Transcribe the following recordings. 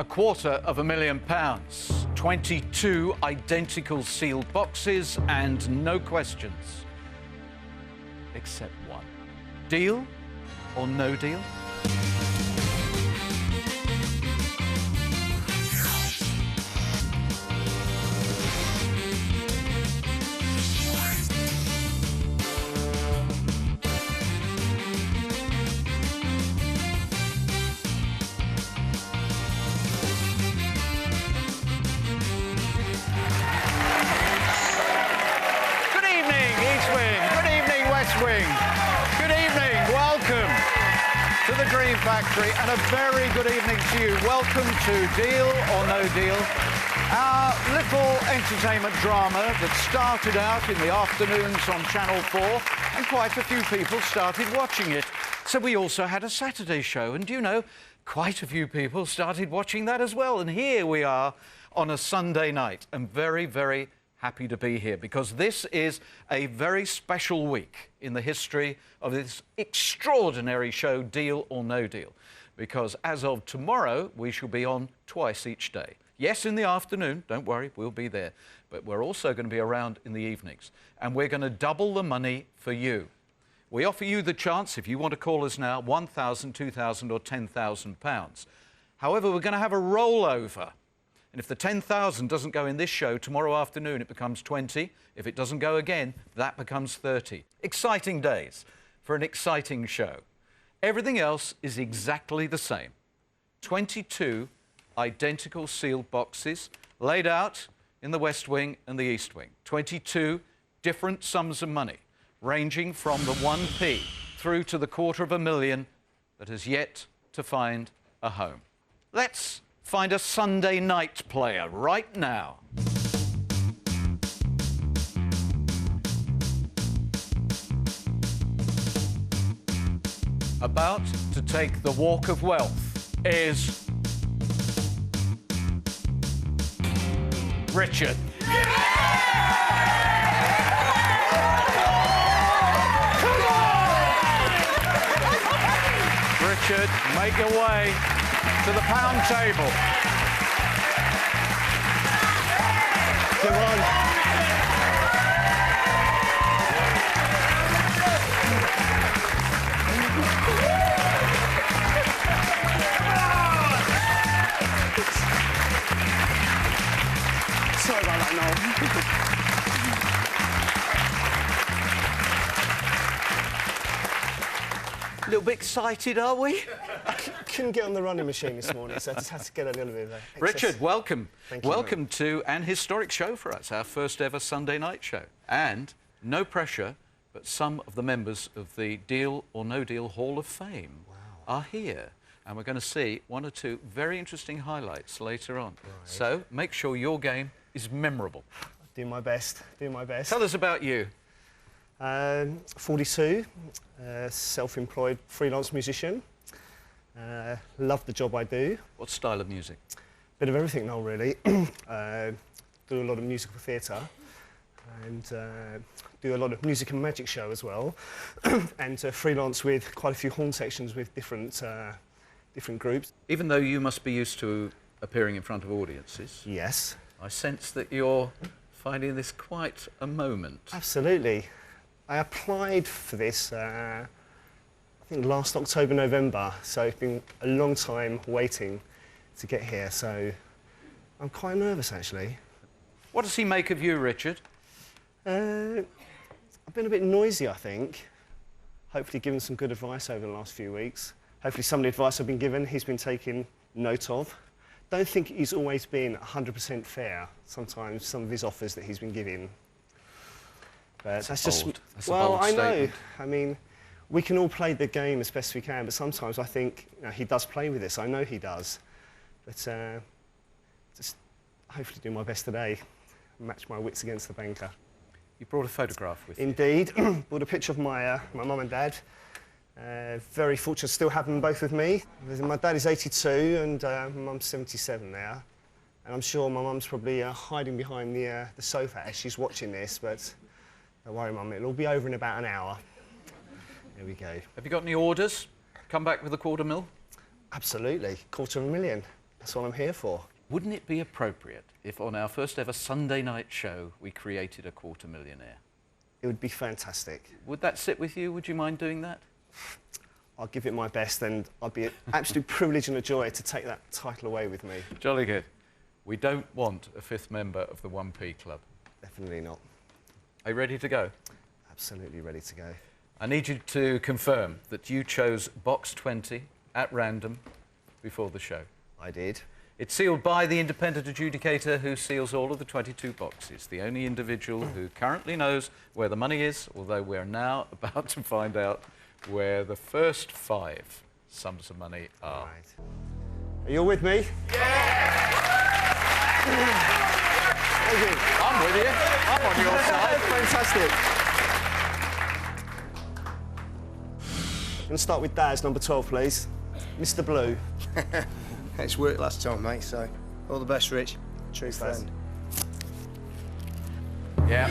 £250,000, 22 identical sealed boxes and no questions. Except one. Deal or no deal? Good evening, welcome to the Dream Factory and a very good evening to you. Welcome to Deal or No Deal, our little entertainment drama that started out in the afternoons on Channel 4 and quite a few people started watching it. So we also had a Saturday show and, you know, quite a few people started watching that as well. And here we are on a Sunday night. I'm very, very happy to be here because this is a very special week in the history of this extraordinary show, Deal or No Deal, because as of tomorrow, we shall be on twice each day. Yes, in the afternoon, don't worry, we'll be there, but we're also going to be around in the evenings, and we're going to double the money for you. We offer you the chance, if you want to call us now, £1,000, £2,000 or £10,000. However, we're going to have a rollover. And if the 10,000 doesn't go in this show, tomorrow afternoon it becomes 20. If it doesn't go again, that becomes 30. Exciting days for an exciting show. Everything else is exactly the same. 22 identical sealed boxes laid out in the West Wing and the East Wing. 22 different sums of money, ranging from the 1p through to the £250,000 that has yet to find a home. Let's find a Sunday night player right now. About to take the walk of wealth is Richard. Richard, make your way to the pound table. Come on. Sorry about that, Noel. A little bit excited, are we? Couldn't get on the running machine this morning, so I just had to get a little bit of excess. Richard, welcome. Thank you, welcome to an historic show for us, our first ever Sunday night show. And no pressure, but some of the members of the Deal or No Deal Hall of Fame are here. And we're going to see one or two very interesting highlights later on. Right. So make sure your game is memorable. Do my best, do my best. Tell us about you. 42, self-employed freelance musician. Love the job I do. What style of music? Bit of everything, Noel, really. Do a lot of musical theatre and do a lot of music and magic show as well. And freelance with quite a few horn sections with different groups. Even though you must be used to appearing in front of audiences. Yes. I sense that you're finding this quite a moment. Absolutely. I applied for this, I think last October, November, so it's been a long time waiting to get here, so I'm quite nervous, actually. What does he make of you, Richard? I've been a bit noisy, I think. Hopefully given some good advice over the last few weeks. Hopefully some of the advice I've been given, he's been taking note of. Don't think he's always been 100% fair, sometimes some of his offers that he's been giving. But that's just... That's well, a bold statement. I mean, we can all play the game as best we can, but sometimes I think he does play with this. I know he does. But just hopefully do my best today, match my wits against the banker. You brought a photograph with you. Indeed. Brought a picture of my mum and dad. Very fortunate to still have them both with me. My dad is 82 and my mum's 77 now. And I'm sure my mum's probably hiding behind the sofa as she's watching this, but don't worry, Mum, it'll all be over in about an hour. There we go. Have you got any orders? Come back with a £250,000? Absolutely, £250,000. That's what I'm here for. Wouldn't it be appropriate if on our first ever Sunday night show we created a quarter millionaire? It would be fantastic. Would that sit with you? Would you mind doing that? I'll give it my best, and I'd be an absolute privilege and a joy to take that title away with me. Jolly good. We don't want a fifth member of the 1p Club. Definitely not. Are you ready to go? Absolutely ready to go. I need you to confirm that you chose box 20 at random before the show. I did. It's sealed by the independent adjudicator who seals all of the 22 boxes, the only individual who currently knows where the money is, although we're now about to find out where the first 5 sums of money are. Right. Are you all with me? Yeah! Thank you. I'm with you. I'm on your side. Fantastic. I'm going to start with Daz, number 12, please. Mr. Blue. It's worked last time, mate, so all the best, Rich. True friend. Yeah.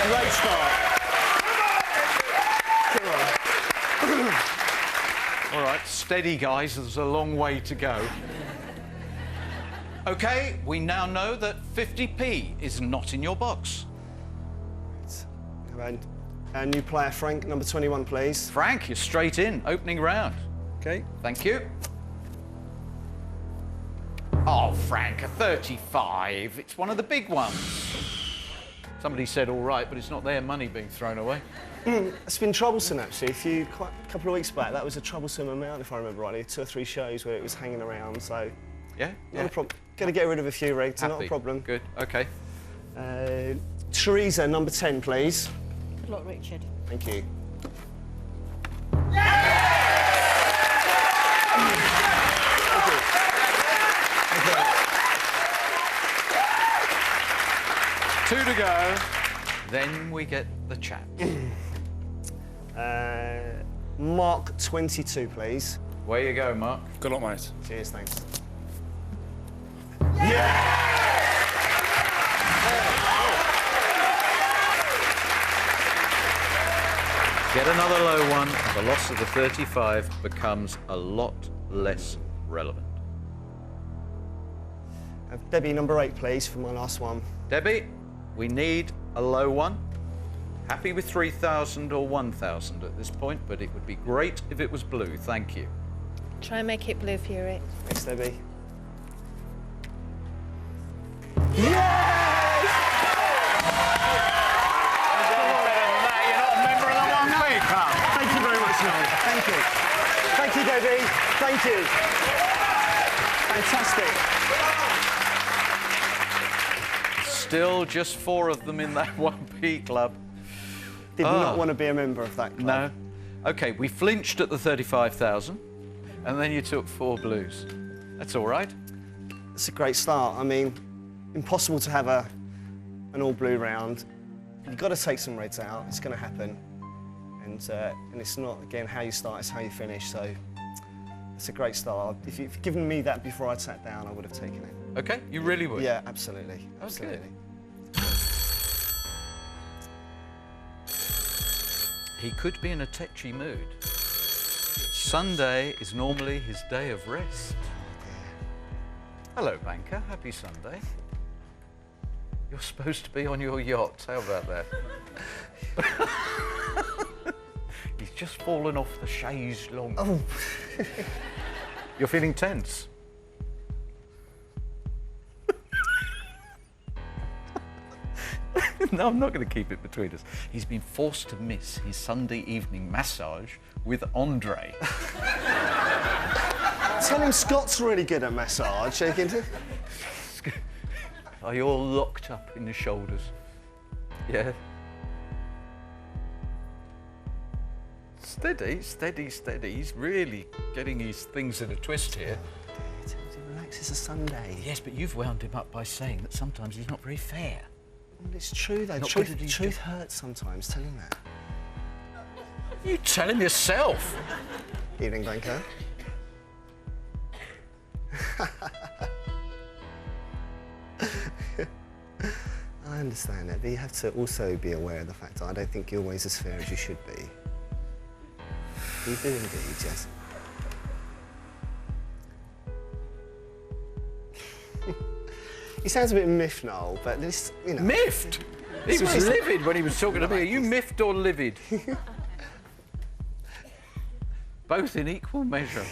Great start. All right, steady, guys. There's a long way to go. OK, we now know that 50p is not in your box. And our new player, Frank, number 21, please. Frank, you're straight in. Opening round. Okay. Thank you. Oh, Frank, a 35. It's one of the big ones. Somebody said all right, but it's not their money being thrown away. It's been troublesome, actually. A couple of weeks back, that was a troublesome amount, if I remember rightly. 2 or 3 shows where it was hanging around, so... Yeah? Not a problem. Got to get rid of a few, Reg, not a problem. Good, OK. Teresa, number 10, please. Good luck, Richard. Thank you. Two to go. Then we get the chat. Mark, 22, please. Where you go, Mark. Good luck, mate. Cheers, thanks. Get another low one, and the loss of the 35 becomes a lot less relevant. Debbie, number 8, please, for my last one. Debbie, we need a low one. Happy with 3,000 or 1,000 at this point, but it would be great if it was blue. Thank you. Try and make it blue, Fury. Thanks, Debbie. Thank you very much, Noel. Thank you. Thank you, Debbie. Thank you. Fantastic. Still just 4 of them in that 1p club. Did not want to be a member of that club. No. OK, we flinched at the 35,000, and then you took 4 blues. That's all right. It's a great start. I mean, impossible to have an all-blue round. You've got to take some reds out. It's going to happen. And it's not, again, how you start, it's how you finish. So it's a great start. If you'd given me that before I'd sat down, I would have taken it. OK, you really would? Yeah, absolutely. Absolutely. Okay. He could be in a tetchy mood. Sunday is normally his day of rest. Hello, banker. Happy Sunday. You're supposed to be on your yacht. How about that? He's just fallen off the chaise longue. Oh. You're feeling tense? No, I'm not going to keep it between us. He's been forced to miss his Sunday evening massage with Andre. Tell him Scott's really good at massage. Are you all locked up in the shoulders? Yeah. Steady, steady, steady. He's really getting his things in a twist here. Relax, it's a Sunday. Yes, but you've wound him up by saying that sometimes he's not very fair. Well, it's true, though. Truth hurts sometimes. Tell him that. You tell him yourself. Evening, banker. I understand that, but you have to also be aware of the fact that I don't think you're always as fair as you should be. You do indeed, yes. He sounds a bit miffed, Noel, but this, you know... Miffed? He was livid when he was talking to me. Are you miffed or livid? Both in equal measure.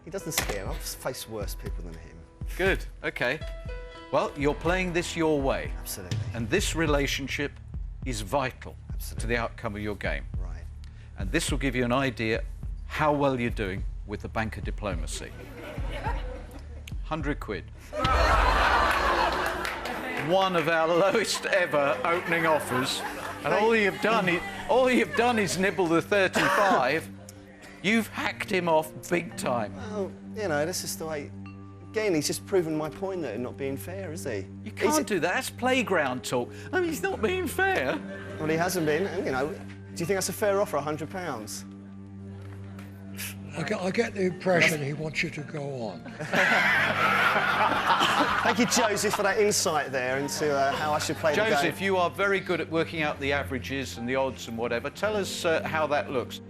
He doesn't scare. I've faced worse people than him. Good, OK. Well, you're playing this your way. Absolutely. And this relationship is vital Absolutely. to the outcome of your game. Right. And this will give you an idea how well you're doing with the banker diplomacy. 100 quid. One of our lowest ever opening offers. And all you've done is nibble the 35. You've hacked him off big time. Well, you know, that's just the way... Again, he's just proven my point that not being fair, is he? You can't do that. That's playground talk. I mean, he's not being fair. Well, he hasn't been. And, you know, do you think that's a fair offer, £100? I get the impression he wants you to go on. Thank you, Joseph, for that insight there into how I should play the game. Joseph, you are very good at working out the averages and the odds and whatever. Tell us how that looks.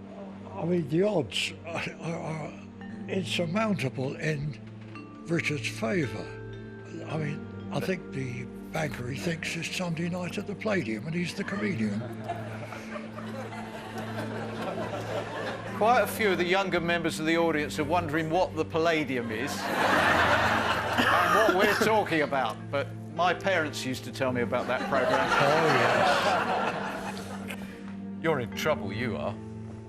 I mean, the odds are insurmountable in Richard's favour. I mean, I think the banker, he thinks it's Sunday night at the Palladium and he's the comedian. Quite a few of the younger members of the audience are wondering what the Palladium is and what we're talking about. But my parents used to tell me about that programme. Oh, yes. You're in trouble, you are.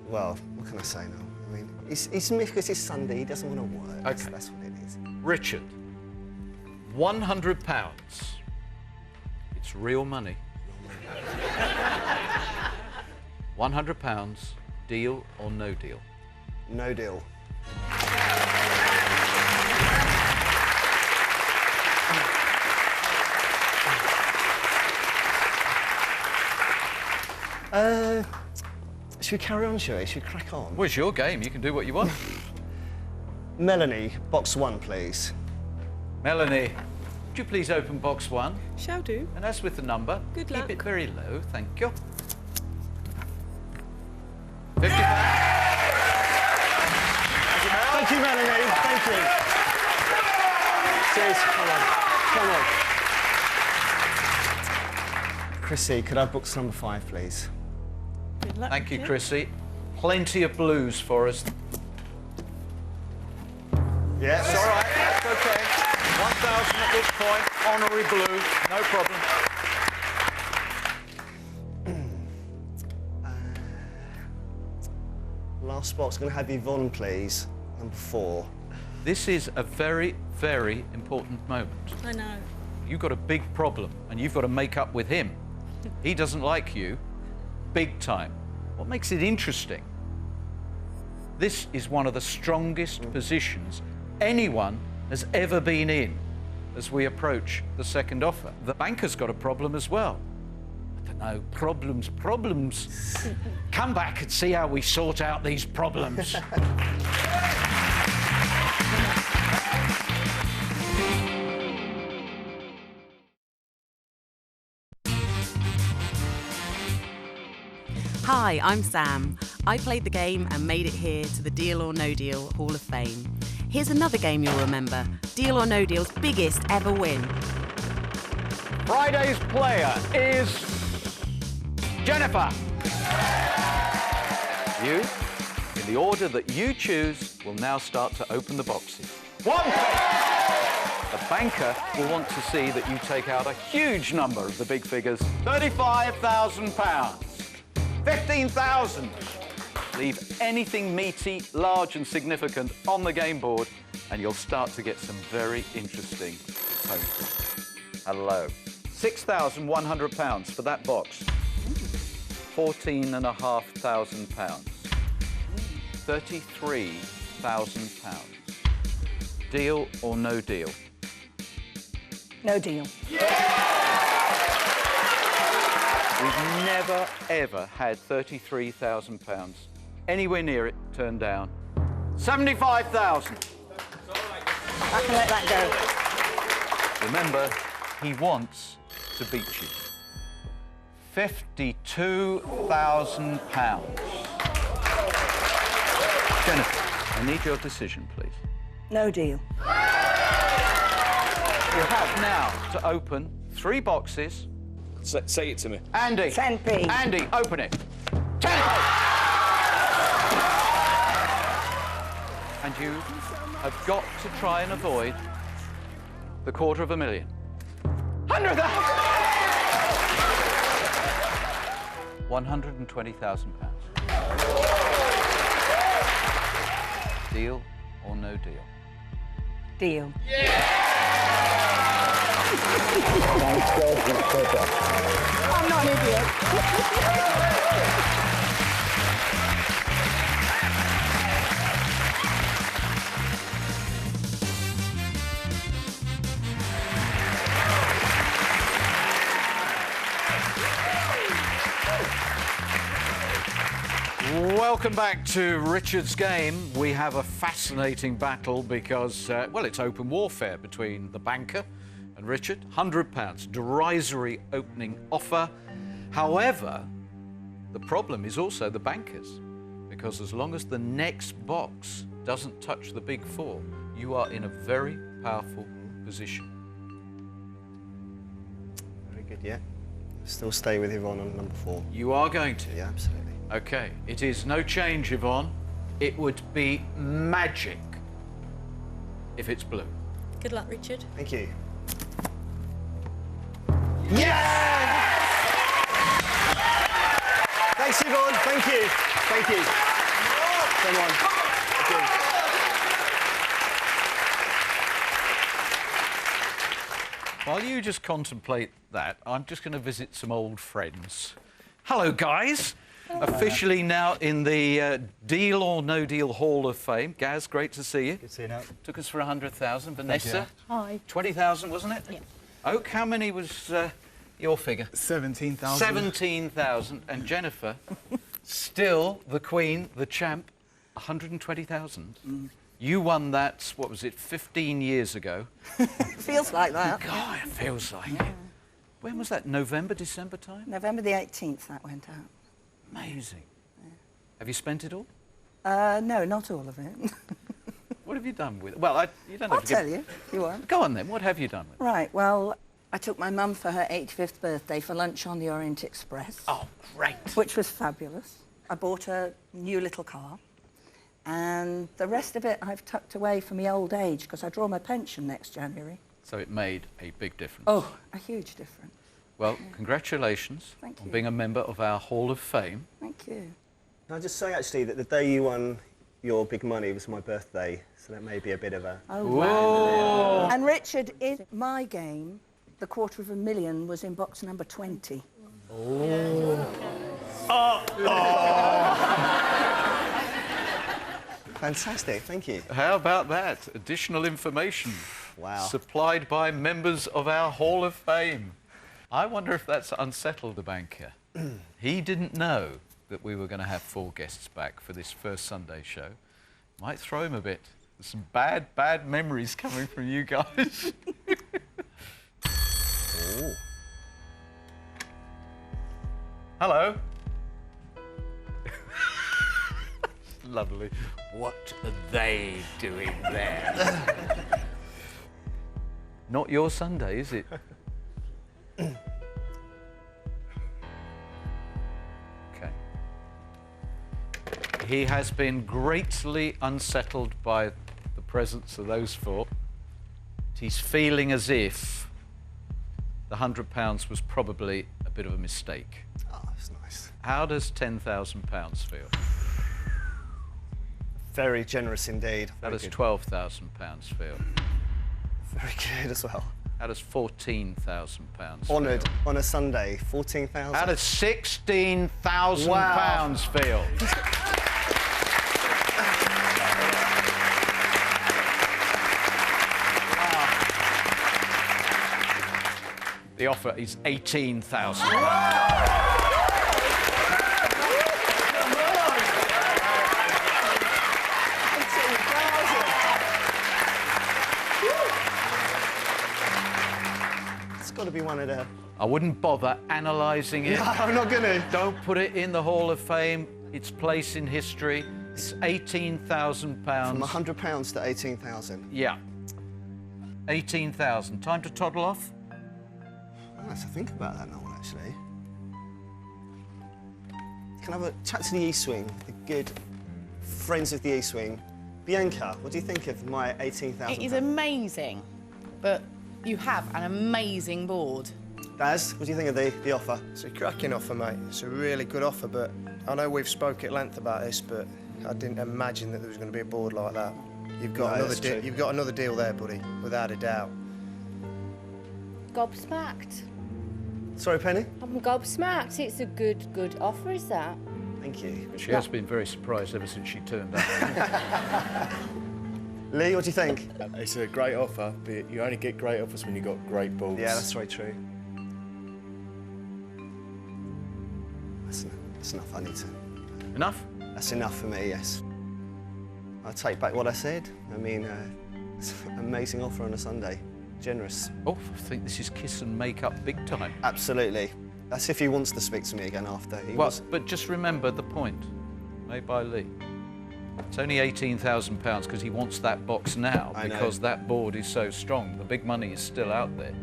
Well, what can I say now? I mean, he's miffed because it's Sunday, he doesn't want to work. OK. That's what it is. Richard, £100. It's real money. £100, deal or no deal? No deal. Should we carry on, shall we? Should we crack on? Well, it's your game. You can do what you want. Melanie, box 1, please. Melanie, would you please open box 1? Shall do. And as with the number, Good luck. keep it very low, thank you. 50 pounds. Thank you, Melanie. Thank you. Cheers. Come on. Chrissy, could I have box number 5, please? Good luck. Thank you, Jim. Chrissy. Plenty of blues for us. Yes. It's all right, that's OK. 1,000 at this point, honorary blue, no problem. Last box, going to have Yvonne, please. Number 4. This is a very, very important moment. I know. You've got a big problem, and you've got to make up with him. He doesn't like you, big time. What makes it interesting? This is one of the strongest positions anyone has ever been in as we approach the second offer. The banker's got a problem as well. I don't know, problems. Come back and see how we sort out these problems. Hi, I'm Sam. I played the game and made it here to the Deal or No Deal Hall of Fame. Here's another game you'll remember, Deal or No Deal's biggest ever win. Friday's player is Jennifer. You, in the order that you choose, will now start to open the boxes. 1 The banker will want to see that you take out a huge number of the big figures. £35,000. 15,000. Leave anything meaty, large and significant on the game board and you'll start to get some very interesting phone calls. Hello. £6,100 for that box. £14,500. £33,000. Deal or no deal? No deal. We've never, ever had £33,000 anywhere near it turned down. 75,000. I can let that go. Remember, he wants to beat you. £52,000. Jennifer, I need your decision, please. No deal. You have now to open 3 boxes. Say it to me. Andy. 10p. Andy, open it. 10. And you have got to try and avoid the $250,000. 100,000. £120,000. Deal or no deal? Deal. I'm not an idiot. Welcome back to Richard's game. We have a fascinating battle because, well, it's open warfare between the banker and Richard. £100, derisory opening offer. However, the problem is also the bankers, because as long as the next box doesn't touch the big 4, you are in a very powerful position. Very good, yeah. Still stay with Yvonne on number 4. You are going to? Yeah, absolutely. OK, it is no change, Yvonne. It would be magic if it's blue. Good luck, Richard. Thank you. Thanks, Yvonne. Thank you. Thank you. Come on. Thank you. While you just contemplate that, I'm just going to visit some old friends. Hello, guys. Officially now in the Deal or No Deal Hall of Fame. Gaz, great to see you. Good to see you now. Took us for 100,000. Vanessa? Hi. 20,000, wasn't it? Yeah. Oak, how many was your figure? 17,000. 17,000. And Jennifer, still the queen, the champ, 120,000. You won that, what was it, 15 years ago? Feels like that. God, it feels like it. When was that? November, December time? November the 18th that went out. Amazing. Yeah. Have you spent it all? No, not all of it. What have you done with it? Well, you don't have I'll to tell you, if you want. Go on then, what have you done with it? Right, well, I took my mum for her 85th birthday for lunch on the Orient Express. Oh, great. Which was fabulous. I bought a new little car. And the rest of it I've tucked away for my old age because I draw my pension next January. So it made a big difference. Oh, a huge difference. Well, congratulations Thank on you. being a member of our Hall of Fame. Thank you. Can I just say, actually, that the day you won your big money was my birthday, so that may be a bit of a... Oh, wow. And Richard, in my game, the $250,000 was in box number 20. Fantastic, thank you. How about that? Additional information. Wow. Supplied by members of our Hall of Fame. I wonder if that's unsettled the banker. He didn't know that we were going to have 4 guests back for this first Sunday show. Might throw him a bit. There's some bad memories coming from you guys. Ooh. Hello. Lovely. What are they doing there? Not your Sunday, is it? Okay. He has been greatly unsettled by the presence of those 4. He's feeling as if the £100 was probably a bit of a mistake. Oh, that's nice. How does £10,000 feel? Very generous indeed. How Very does good. £12,000 feel? Very good as well. How does £14,000 Honoured feel? on a Sunday, 14,000. How does £16,000 feel? The offer is £18,000. It's got to be one of the... I wouldn't bother analysing it. No, I'm not going to. Don't put it in the Hall of Fame. Its place in history It's £18,000. From £100 to 18,000. Yeah. 18,000. Time to toddle off? I have to think about that, Noel, actually. Can I have a chat to the E-Swing, the good friends of the E-Swing. Bianca, what do you think of my 18,000? It is amazing, but you have an amazing board. Daz, what do you think of the offer? It's a cracking offer, mate. It's a really good offer, but I know we've spoke at length about this, but I didn't imagine that there was going to be a board like that. You've got another deal there, buddy, without a doubt. Gobsmacked. Sorry, Penny? I'm gobsmacked. It's a good offer, is that? Thank you. She has been very surprised ever since she turned up. Lee, what do you think? It's a great offer, but you only get great offers when you've got great balls. Yeah, that's very true. That's enough, I need to... Enough? That's enough for me, yes. I take back what I said. I mean, it's an amazing offer on a Sunday. Generous. Oh, I think this is kiss and make up big time. Absolutely. That's if he wants to speak to me again after. But just remember the point made by Lee. It's only £18,000 because he wants that box now because that board is so strong. The big money is still out there.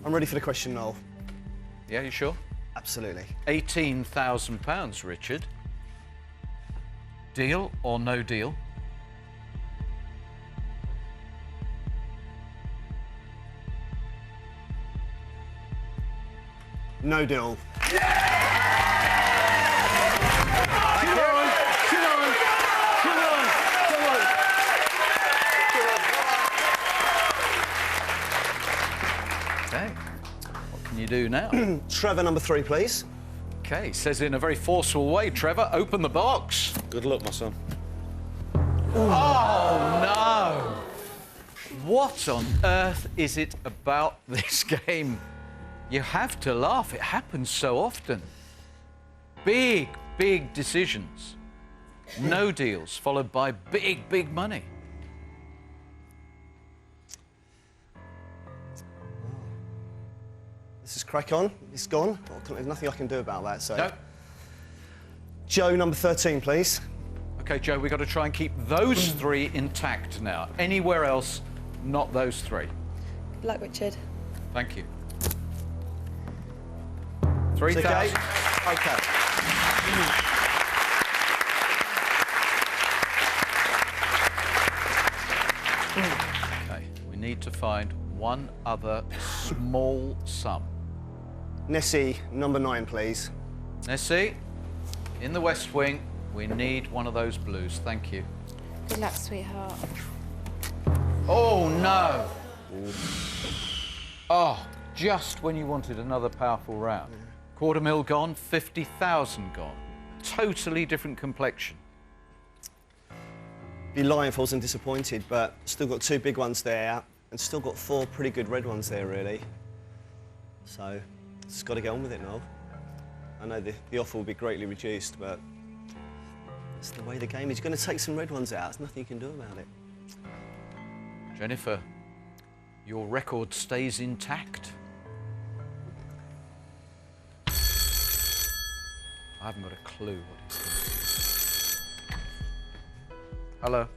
I'm ready for the question, Noel. Yeah, you sure? Absolutely. £18,000, Richard. Deal or no deal? No deal. Okay. What can you do now? Trevor, number 3, please. Okay, says in a very forceful way, Trevor, open the box. Good luck, my son. Oh, no! What on earth is it about this game? You have to laugh. It happens so often. Big, big decisions. No deals, followed by big, big money. Let's just crack on. It's gone. There's nothing I can do about that, so... No. Joe, number 13, please. OK, Joe, we've got to try and keep those 3 intact now. Anywhere else, not those 3. Good luck, Richard. Thank you. 3,000. OK. OK, we need to find one other small sum. Nessie, number 9, please. Nessie, in the West Wing, we need one of those blues. Thank you. Good luck, sweetheart. Oh, no. Oh, just when you wanted another powerful round. £250,000 gone, 50,000 gone. Totally different complexion. Be lying if I wasn't disappointed, but still got 2 big ones there and still got 4 pretty good red ones there, really. So, just got to get on with it, Noel. I know the offer will be greatly reduced, but that's the way the game is. You're going to take some red ones out. There's nothing you can do about it. Jennifer, your record stays intact. I haven't got a clue what it's going to be. Hello?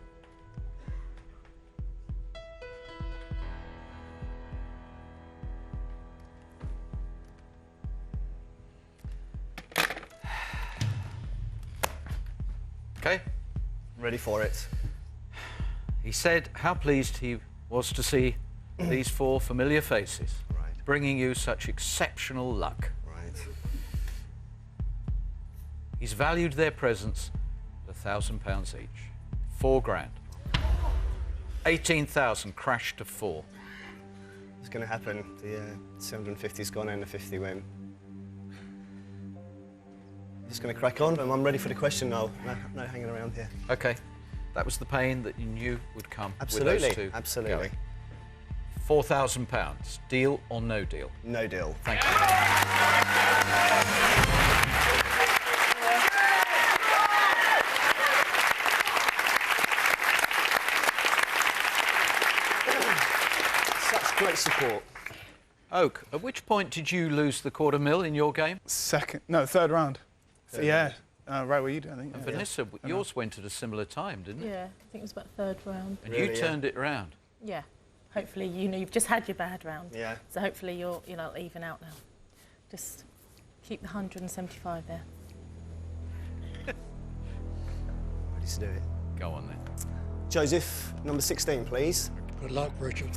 OK. Ready for it. He said how pleased he was to see these 4 familiar faces, bringing you such exceptional luck. He's valued their presence at £1,000 each. 4 grand. 18,000 crashed to 4. It's going to happen. The 750's gone and the 50 went. Just going to crack on. I'm ready for the question now. No hanging around here. OK. That was the pain that you knew would come Absolutely. with those 2. Absolutely. £4,000. Deal or no deal? No deal. Thank you. Such great support. Oak, at which point did you lose the £250,000 in your game? Third round. Yeah, Ray, what were you doing? I think. And Vanessa, yours went at a similar time, didn't it? Yeah, I think it was about third round. And you turned it around. Yeah. Hopefully, you've just had your bad round. Yeah. So hopefully you'll even out now. Just keep the 175 there. Ready to do it. Go on then. Joseph, number 16, please. Good luck, Richard.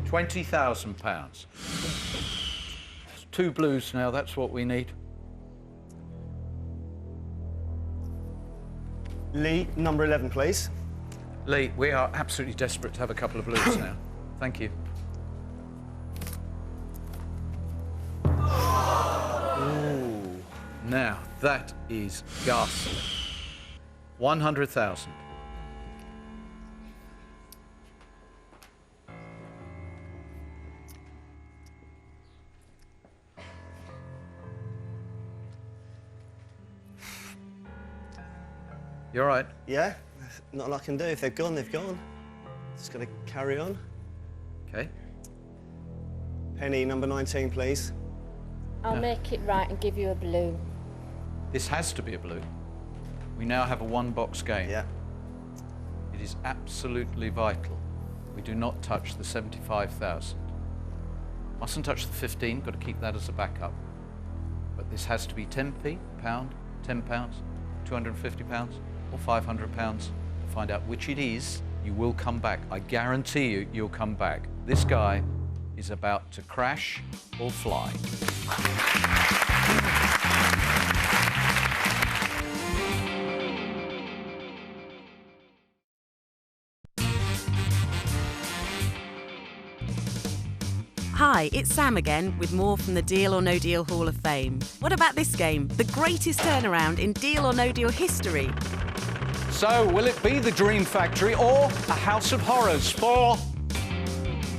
£20,000. 2 blues now, that's what we need. Lee, number 11, please. Lee, we are absolutely desperate to have a couple of blues now. Thank you. Ooh. Now, that is ghastly. 100,000. You all right? Yeah, not a lot I can do. If they've gone, they've gone. Just got to carry on. Okay. Penny, number 19, please. I'll make it right and give you a blue. This has to be a blue. We now have a 1-box game. Yeah. It is absolutely vital. We do not touch the 75,000. Mustn't touch the 15, got to keep that as a backup. But this has to be 10p, pound, £10, £250, or £500. To find out which it is, you will come back. I guarantee you, you'll come back. This guy is about to crash or fly. Hi, it's Sam again with more from the Deal or No Deal Hall of Fame. What about this game? The greatest turnaround in Deal or No Deal history. So, will it be the Dream Factory or a House of Horrors for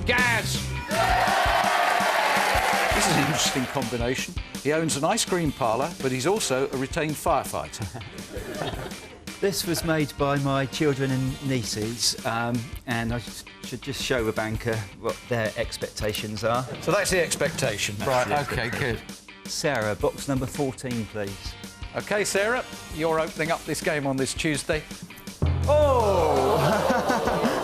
Gaz? This is an interesting combination. He owns an ice cream parlour, but he's also a retained firefighter. This was made by my children and nieces, and I should just show the banker what their expectations are. So that's the expectation. Right, OK, good. Sarah, box number 14, please. OK, Sarah, you're opening up this game on this Tuesday. Oh!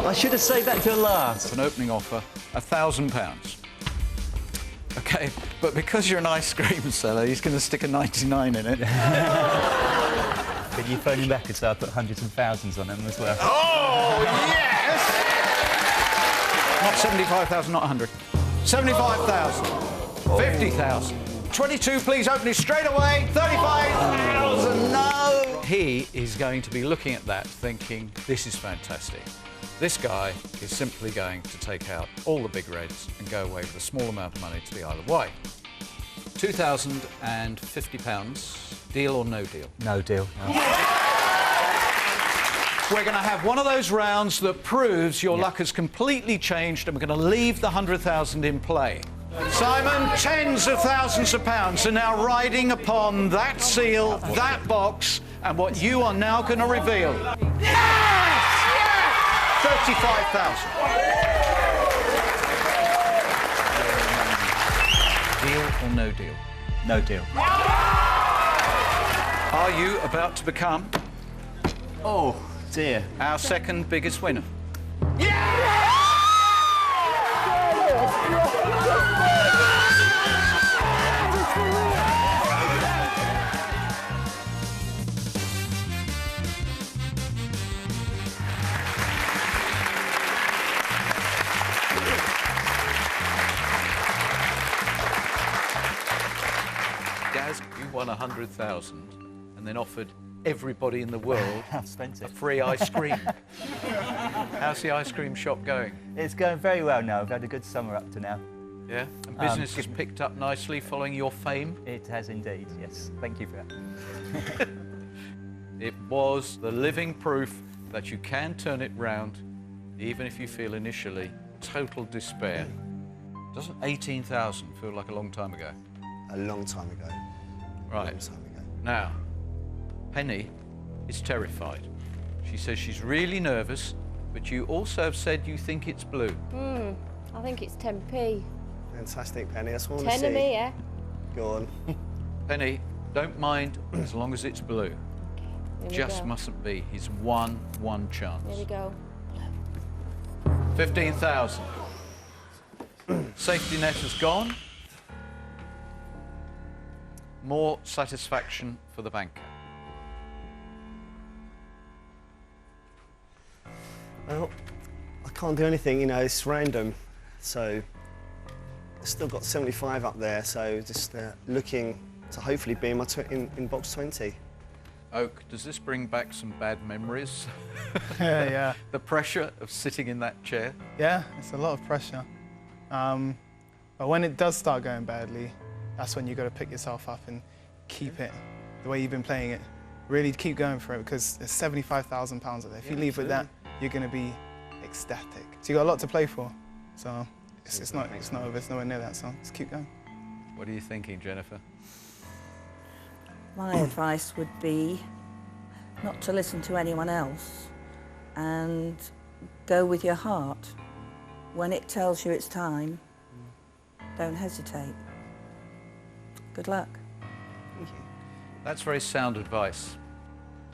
I should have saved that till last. An opening offer, £1,000. OK, but because you're an ice cream seller, he's going to stick a 99 in it. Could you phone him back and say I put hundreds and thousands on them as well? Oh, yes! Not 75,000, not 100. 75,000. 50,000. 22, please, open it straight away. 35,000, no! He is going to be looking at that thinking, this is fantastic. This guy is simply going to take out all the big reds and go away with a small amount of money to the Isle of Wight. £2,050. Deal or no deal? No deal. No. We're going to have one of those rounds that proves your luck has completely changed, and we're going to leave the 100,000 in play. Simon, tens of thousands of pounds are now riding upon that seal, that box, and what you are now going to reveal. Yes! Yes! 35,000. Deal or no deal? No deal. Are you about to become... Oh, dear. Our second biggest winner? Gaz, you won 100,000 and then offered everybody in the world a free ice cream. How's the ice cream shop going? It's going very well now. We've had a good summer up to now. Yeah? And business has picked up nicely following your fame? It has indeed, yes. Thank you for that. It was the living proof that you can turn it round, even if you feel initially total despair. Doesn't 18,000 feel like a long time ago? A long time ago. Right. A long time ago. Now, Penny is terrified. She says she's really nervous, but you also have said you think it's blue. I think it's 10p. Fantastic, Penny. That's what I want to see. 10 of me, yeah? Go on. Penny, don't mind as long as it's blue. Here we Just go. mustn't be his one chance. Here we go. 15,000. Safety net has gone. More satisfaction for the banker. Well, I can't do anything, you know, it's random. So, I've still got 75 up there, so just looking to hopefully be in, in box 20. Oak, does this bring back some bad memories? Yeah. The pressure of sitting in that chair? Yeah, it's a lot of pressure. But when it does start going badly, that's when you've got to pick yourself up and keep it the way you've been playing it. Really keep going for it, because there's £75,000 up there. If you leave with that, you're going to be ecstatic. So you've got a lot to play for. So it's not over, it's nowhere near that, so just keep going. What are you thinking, Jennifer? My advice would be not to listen to anyone else and go with your heart. When it tells you it's time, don't hesitate. Good luck. Thank you. That's very sound advice.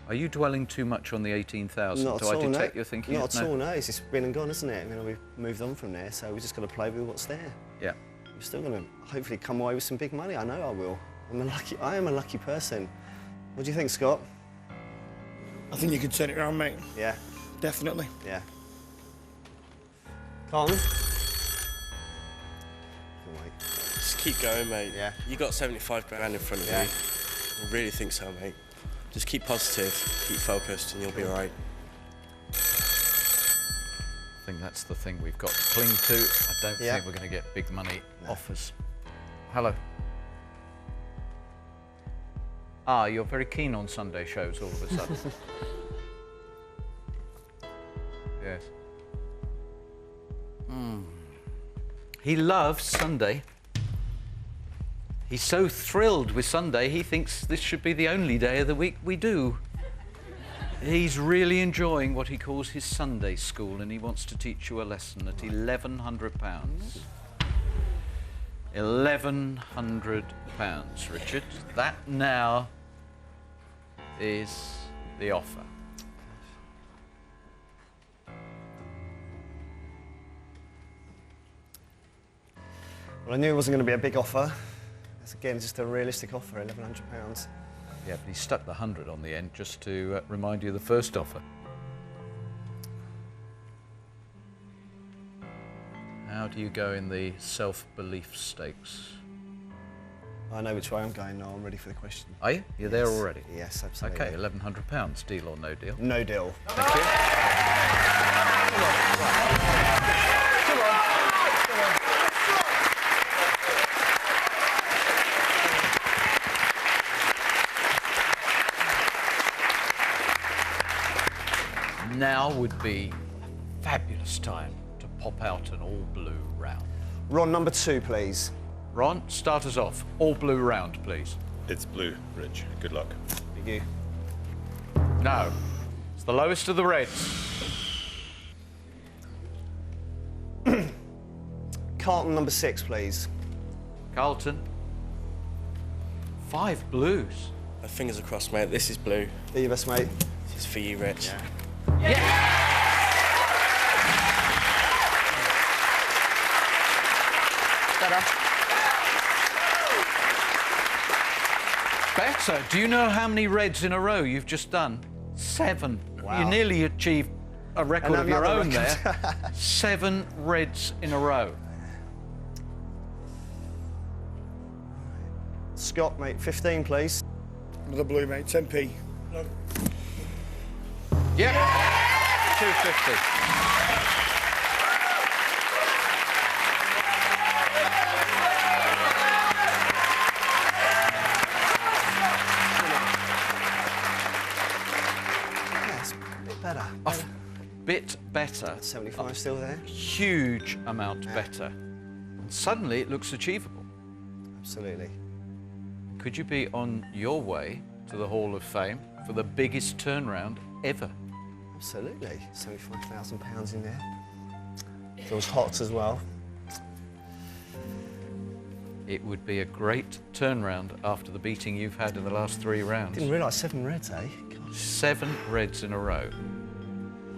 Are you dwelling too much on the 18,000? Not Do at I all, detect no. your thinking? Not at all, no. It's just been and gone, isn't it? You know, we've moved on from there, so we've just got to play with what's there. Yeah. We're still going to hopefully come away with some big money. I know I will. I am a lucky person. What do you think, Scott? I think you could turn it around, mate. Yeah. Definitely. Yeah. Carlton? Just keep going, mate. Yeah. You got 75 grand in front of you. I really think so, mate. Just keep positive, keep focused, and you'll be all right. I think that's the thing we've got to cling to. I don't think we're going to get big money offers. Hello. Ah, you're very keen on Sunday shows all of a sudden. Yes. He loves Sunday. He's so thrilled with Sunday, he thinks this should be the only day of the week we do. He's really enjoying what he calls his Sunday school, and he wants to teach you a lesson at £1,100. £1,100, Richard. That now is the offer. Well, I knew it wasn't going to be a big offer. It's again just a realistic offer, £1,100. Yeah, but he stuck the 100 on the end just to remind you of the first offer. How do you go in the self-belief stakes? I know which way I'm going now. I'm ready for the question. Are you? You're there already? Yes, absolutely. OK, £1,100. Deal or no deal? No deal. Thank you. Come on. Now would be a fabulous time to pop out an all-blue round. Ron, number 2, please. Ron, start us off. All-blue round, please. It's blue, Rich. Good luck. Thank you. No. It's the lowest of the reds. Carlton, number 6, please. Carlton. 5 blues. My fingers are crossed, mate. This is blue. Do your best, mate. This is for you, Rich. Better. Do you know how many reds in a row you've just done? 7. Wow. You nearly achieved a record And of your another own record. there. 7 reds in a row. Scott, mate, 15, please. Another blue, mate. 10p. Yep. 250. Bit better. 75 still there. Huge amount better. And suddenly it looks achievable. Absolutely. Could you be on your way to the Hall of Fame for the biggest turnaround ever? Absolutely. £75,000 in there. Feels hot as well. It would be a great turnaround after the beating you've had in the last 3 rounds. Didn't realise 7 reds, eh? Gosh. 7 reds in a row.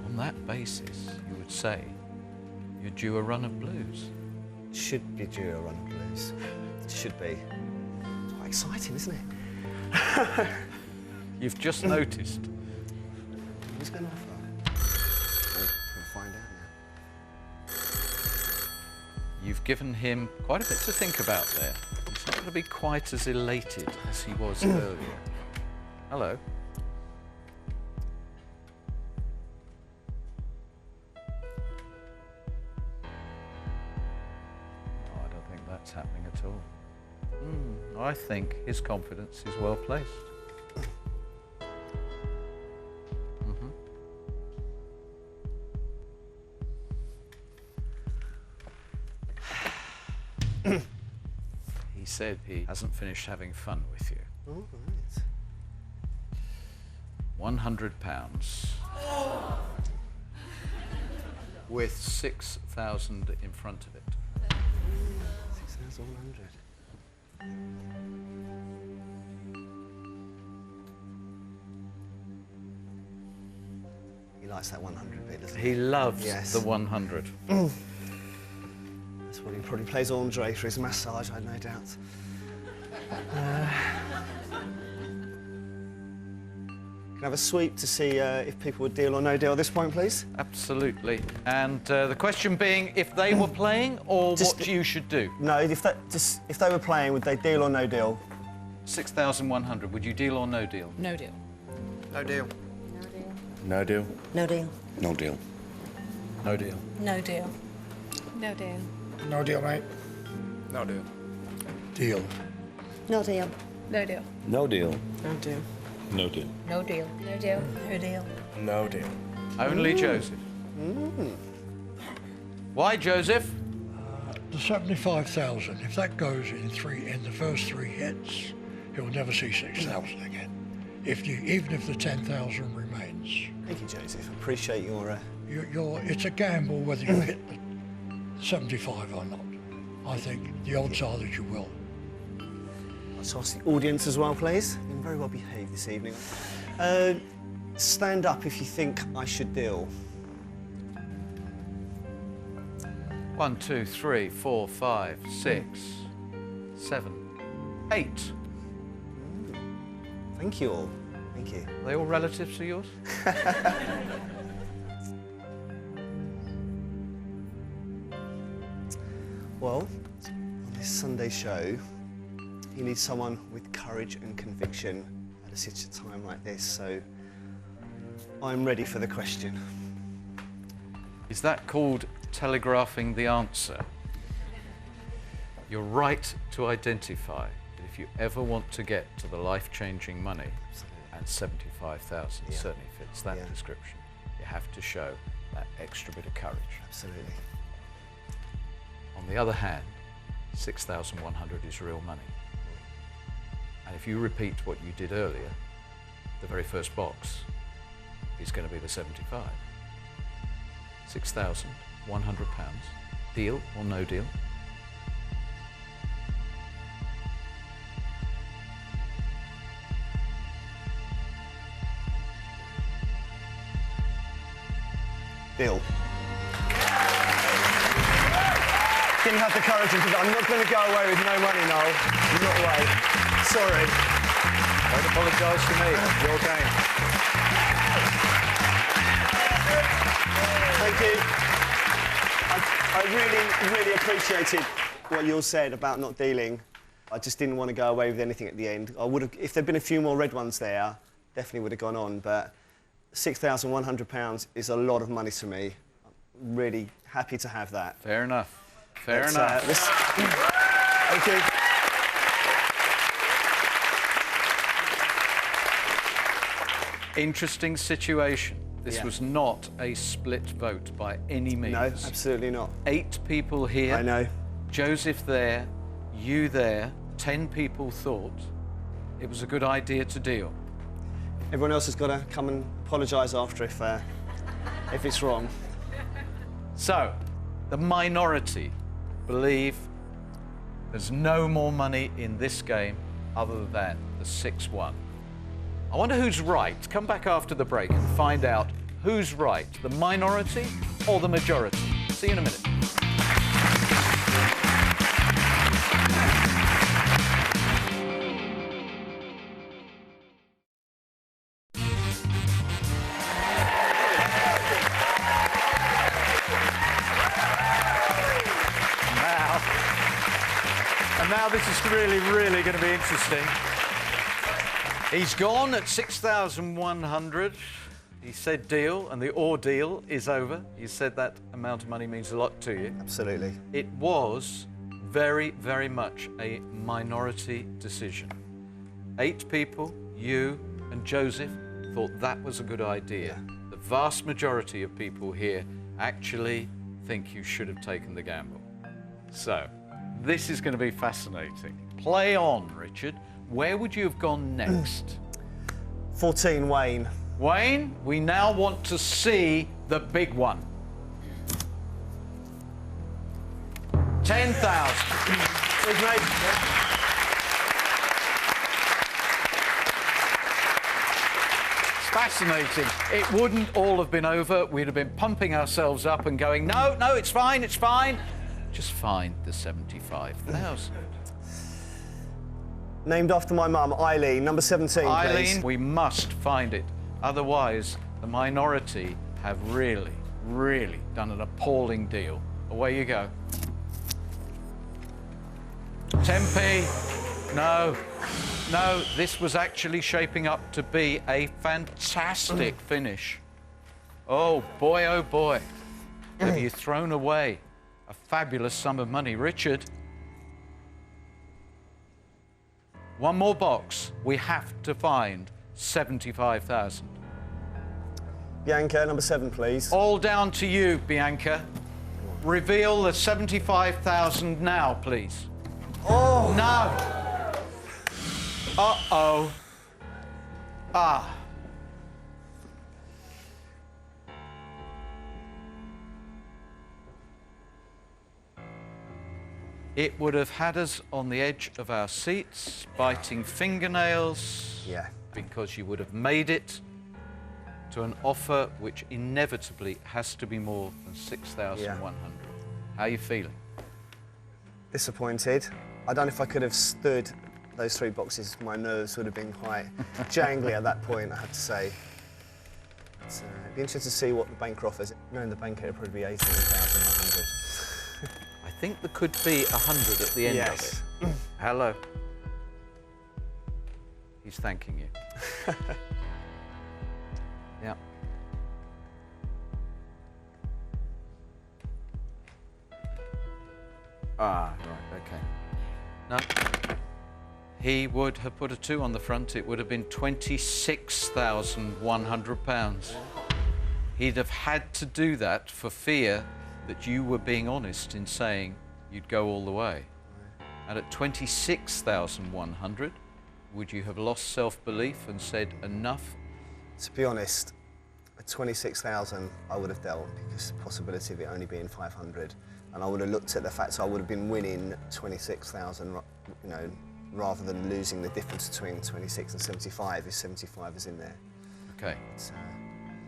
On that basis, you would say you're due a run of blues. Should be due a run of blues. Should be. Quite exciting, isn't it? You've just noticed. Who's going to offer? We'll find out now. You've given him quite a bit to think about there. He's not going to be quite as elated as he was earlier. Hello. Oh, I don't think that's happening at all. I think his confidence is well placed. He said he hasn't finished having fun with you. All right. £100 with 6,000 in front of it. 6,100. He likes that 100 bit, doesn't he? He loves the 100. That's what he probably plays Andre for his massage, I had no doubt. Can I have a sweep to see if people would deal or no deal at this point, please? Absolutely. And the question being, if they were playing, or what you should do? No, if they were playing, would they deal or no deal? 6,100. Would you deal or no deal? No deal. No deal. No deal. No deal. No deal. No deal. No deal. No deal. No deal, mate. No deal. Deal. No deal. No deal. No deal. No deal. No deal. No deal. No deal. No deal. No deal. Only Joseph. Why, Joseph? The 75,000, if that goes in the first 3 hits, he'll never see 6,000 again. Even if the 10,000 remains. Thank you, Joseph. I appreciate your... It's a gamble whether you hit the 75 or not. I think the odds are that you will. Let's ask the audience as well, please. You've been very well behaved this evening. Stand up if you think I should deal. 1, 2, 3, 4, 5, 6, 7, 8. Thank you all. Thank you. Are they all relatives of yours? Well, on this Sunday show, you need someone with courage and conviction at such a time like this, so I'm ready for the question. Is that called telegraphing the answer? You're right to identify that if you ever want to get to the life-changing money, and 75,000 certainly fits that description, you have to show that extra bit of courage. Absolutely. On the other hand, 6,100 is real money. And if you repeat what you did earlier, the very first box is going to be the 75. £6,100. Deal or no deal? Deal. Didn't have the courage to do that. I'm not going to go away with no money, Noel. Not away. Sorry. Don't apologise to me. Your game. Thank you. I really, really appreciated what you all said about not dealing. I just didn't want to go away with anything at the end. I would have, if there'd been a few more red ones there, definitely would have gone on. But £6,100 is a lot of money to me. I'm really happy to have that. Fair enough. Fair enough. Thank you. Interesting situation. This was not a split vote by any means. No, absolutely not. 8 people here. I know. Joseph there, you there. 10 people thought it was a good idea to deal. Everyone else has got to come and apologise after if it's wrong. So, the minority believe There's no more money in this game other than the 6-1. I wonder who's right. Come back after the break and find out who's right, the minority or the majority. See you in a minute. Now this is really, really going to be interesting. He's gone at 6,100. He said deal, and the ordeal is over. You said that amount of money means a lot to you. Absolutely. It was very, very much a minority decision. 8 people, you and Joseph, thought that was a good idea. The vast majority of people here actually think you should have taken the gamble. So, this is going to be fascinating. Play on, Richard. Where would you have gone next? 14, Wayne. Wayne, we now want to see the big one. 10,000. Big mate. It's fascinating. It wouldn't all have been over. We'd have been pumping ourselves up and going, no, no, it's fine, it's fine. Just find the 75,000. Named after my mum, Eileen, number 17, please. Eileen, we must find it. Otherwise, the minority have really, really done an appalling deal. Away you go. 10p. No. No, this was actually shaping up to be a fantastic finish. Oh, boy, have you thrown away a fabulous sum of money. Richard, one more box. We have to find 75,000. Bianca, number 7, please. All down to you, Bianca. Reveal the 75,000 now, please. Oh! No! Uh-oh. Ah. It would have had us on the edge of our seats, biting fingernails. Yeah. Because you would have made it to an offer which inevitably has to be more than 6,100. How are you feeling? Disappointed. I don't know if I could have stood those 3 boxes. My nerves would have been quite jangly at that point, I have to say. It'd be interesting to see what the banker offers. Knowing the banker, it'd probably be 18,100. I think there could be 100 at the end of it. Hello. He's thanking you. Yeah. Ah, right, okay. No. He would have put a 2 on the front. It would have been £26,100. He'd have had to do that for fear that you were being honest in saying you'd go all the way. And at 26,100, would you have lost self-belief and said enough? To be honest, at 26,000, I would have dealt because the possibility of it only being 500, and I would have looked at the fact I would have been winning 26,000, you know, rather than losing the difference between 26 and 75 if 75 is in there. Okay.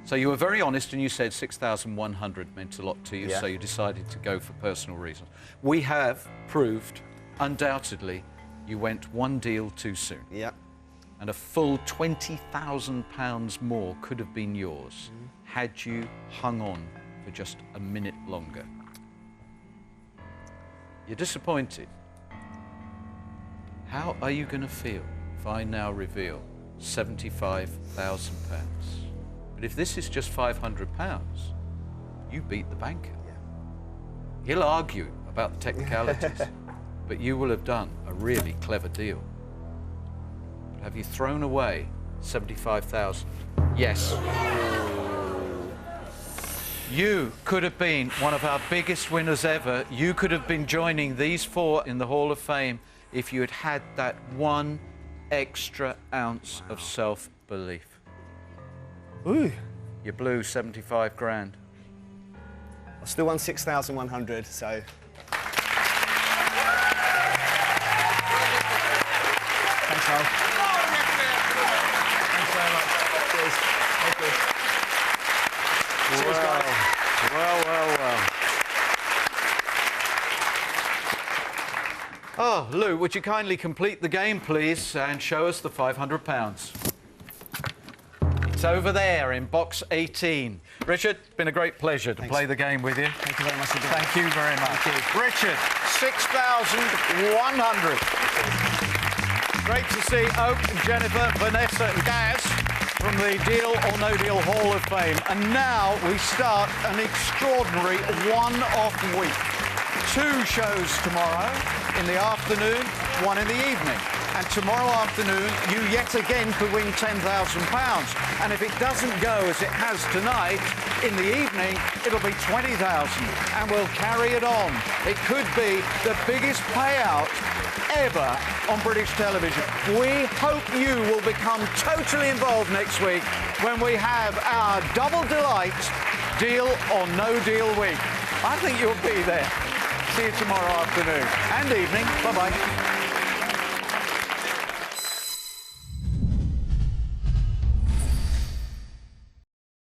So you were very honest and you said 6,100 meant a lot to you, so you decided to go for personal reasons. We have proved, undoubtedly, you went one deal too soon. Yeah. And a full £20,000 more could have been yours had you hung on for just a minute longer. You're disappointed. How are you going to feel if I now reveal £75,000? But if this is just £500, you beat the banker. Yeah. He'll argue about the technicalities, but you will have done a really clever deal. But have you thrown away 75,000? Yes. You could have been one of our biggest winners ever. You could have been joining these 4 in the Hall of Fame if you had had that 1 extra ounce of self-belief. Ooh. You blew 75 grand. I still won 6,100, so... Carl. Thanks very much. Cheers. Thank you. Cheers, guys. Well. Oh, Lou, would you kindly complete the game, please, and show us the £500? It's over there in box 18. Richard, it's been a great pleasure to play the game with you. Thank you very much indeed. Thank you very much. Thank you. Richard, 6,100. Great to see Oak and Jennifer, Vanessa and Gaz from the Deal or No Deal Hall of Fame. And now we start an extraordinary one-off week. 2 shows tomorrow in the afternoon, 1 in the evening. And tomorrow afternoon, you yet again could win £10,000. And if it doesn't go as it has tonight, in the evening, it'll be £20,000. And we'll carry it on. It could be the biggest payout ever on British television. We hope you will become totally involved next week when we have our Double Delight Deal or No Deal week. I think you'll be there. See you tomorrow afternoon and evening. Bye-bye.